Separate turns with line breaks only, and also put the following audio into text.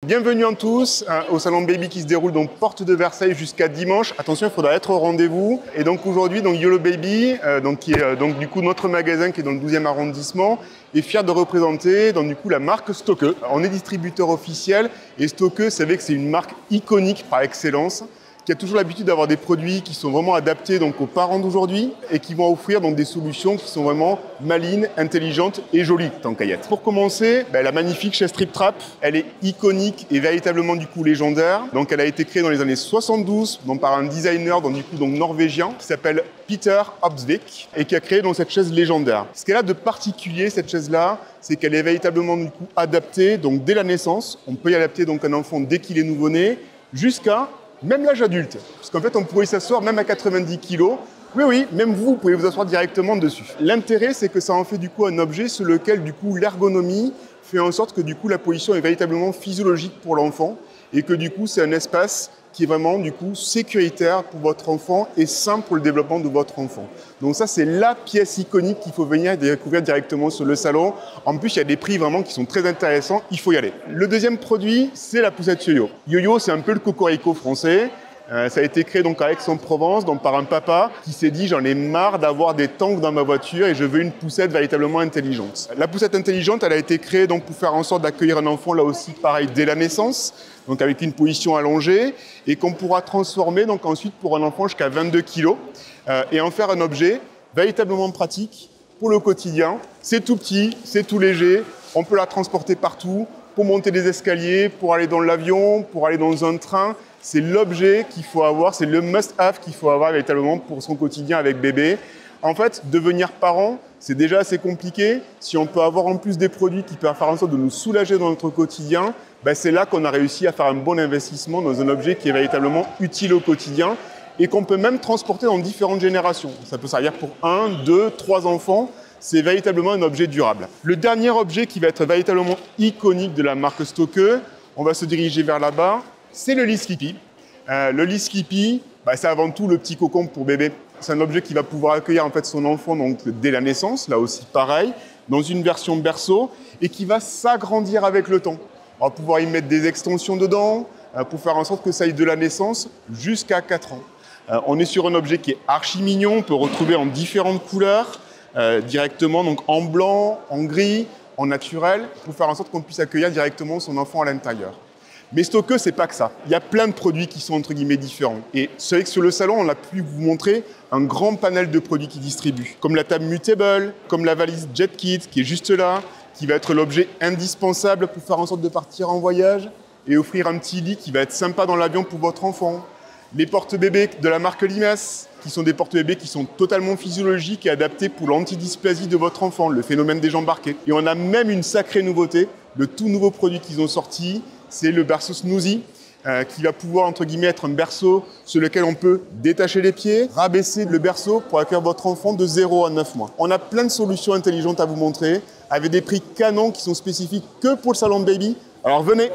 Bienvenue à tous au Salon Baby qui se déroule donc porte de Versailles jusqu'à dimanche. Attention, il faudra être au rendez-vous. Et donc aujourd'hui, YOLO Baby, qui est du coup notre magasin qui est dans le 12e arrondissement, est fier de représenter donc, du coup, la marque Stokke. On est distributeur officiel et Stokke, c'est vrai que c'est une marque iconique par excellence, qui a toujours l'habitude d'avoir des produits qui sont vraiment adaptés donc, aux parents d'aujourd'hui et qui vont offrir donc, des solutions qui sont vraiment malines, intelligentes et jolies, tant qu'à y être. Pour commencer, la magnifique chaise Trip Trap, elle est iconique et véritablement du coup légendaire. Donc elle a été créée dans les années 72 donc, par un designer donc, norvégien qui s'appelle Peter Hopsvik et qui a créé donc, cette chaise légendaire. Ce qu'elle a de particulier, cette chaise-là, c'est qu'elle est véritablement du coup adaptée donc, dès la naissance. On peut y adapter donc, un enfant dès qu'il est nouveau-né jusqu'à même l'âge adulte, parce qu'en fait, on pourrait s'asseoir même à 90 kg. Oui, même vous pouvez vous asseoir directement dessus. L'intérêt, c'est que ça en fait du coup un objet sur lequel du coup l'ergonomie fait en sorte que du coup la position est véritablement physiologique pour l'enfant et que du coup c'est un espace qui est vraiment du coup sécuritaire pour votre enfant et sain pour le développement de votre enfant. Donc ça, c'est la pièce iconique qu'il faut venir découvrir directement sur le salon. En plus, il y a des prix vraiment qui sont très intéressants, il faut y aller. Le deuxième produit, c'est la poussette Yo-Yo. Yo-Yo, c'est un peu le cocorico français. Ça a été créé donc à Aix-en-Provence donc par un papa qui s'est dit j'en ai marre d'avoir des tanks dans ma voiture et je veux une poussette véritablement intelligente. La poussette intelligente, elle a été créée donc pour faire en sorte d'accueillir un enfant là aussi pareil dès la naissance, donc avec une position allongée et qu'on pourra transformer donc ensuite pour un enfant jusqu'à 22 kg et en faire un objet véritablement pratique pour le quotidien. C'est tout petit, c'est tout léger, on peut la transporter partout pour monter des escaliers, pour aller dans l'avion, pour aller dans un train. C'est l'objet qu'il faut avoir, c'est le must-have qu'il faut avoir véritablement pour son quotidien avec bébé. En fait, devenir parent, c'est déjà assez compliqué. Si on peut avoir en plus des produits qui peuvent faire en sorte de nous soulager dans notre quotidien, c'est là qu'on a réussi à faire un bon investissement dans un objet qui est véritablement utile au quotidien et qu'on peut même transporter dans différentes générations. Ça peut servir pour 1, 2, 3 enfants. C'est véritablement un objet durable. Le dernier objet qui va être véritablement iconique de la marque Stokke, on va se diriger vers là-bas, c'est le lit Skippy. Le lit Skippy, c'est avant tout le petit cocon pour bébé. C'est un objet qui va pouvoir accueillir en fait son enfant donc, dès la naissance, là aussi pareil, dans une version berceau, et qui va s'agrandir avec le temps. On va pouvoir y mettre des extensions dedans pour faire en sorte que ça aille de la naissance jusqu'à 4 ans. On est sur un objet qui est archi mignon, on peut retrouver en différentes couleurs, directement donc en blanc, en gris, en naturel, pour faire en sorte qu'on puisse accueillir directement son enfant à l'intérieur. Mais Stokke, c'est pas que ça. Il y a plein de produits qui sont entre guillemets différents. Et c'est vrai que sur le salon, on a pu vous montrer un grand panel de produits qui distribuent. Comme la table Mutable, comme la valise Jet Kit qui est juste là, qui va être l'objet indispensable pour faire en sorte de partir en voyage et offrir un petit lit qui va être sympa dans l'avion pour votre enfant. Les porte-bébés de la marque Limace, qui sont des porte-bébés qui sont totalement physiologiques et adaptés pour l'antidysplasie de votre enfant, le phénomène des jambes arquées. Et on a même une sacrée nouveauté, le tout nouveau produit qu'ils ont sorti, c'est le berceau Snoozy, qui va pouvoir, entre guillemets, être un berceau sur lequel on peut détacher les pieds, rabaisser le berceau pour accueillir votre enfant de 0 à 9 mois. On a plein de solutions intelligentes à vous montrer, avec des prix canons qui sont spécifiques que pour le salon de baby. Alors venez!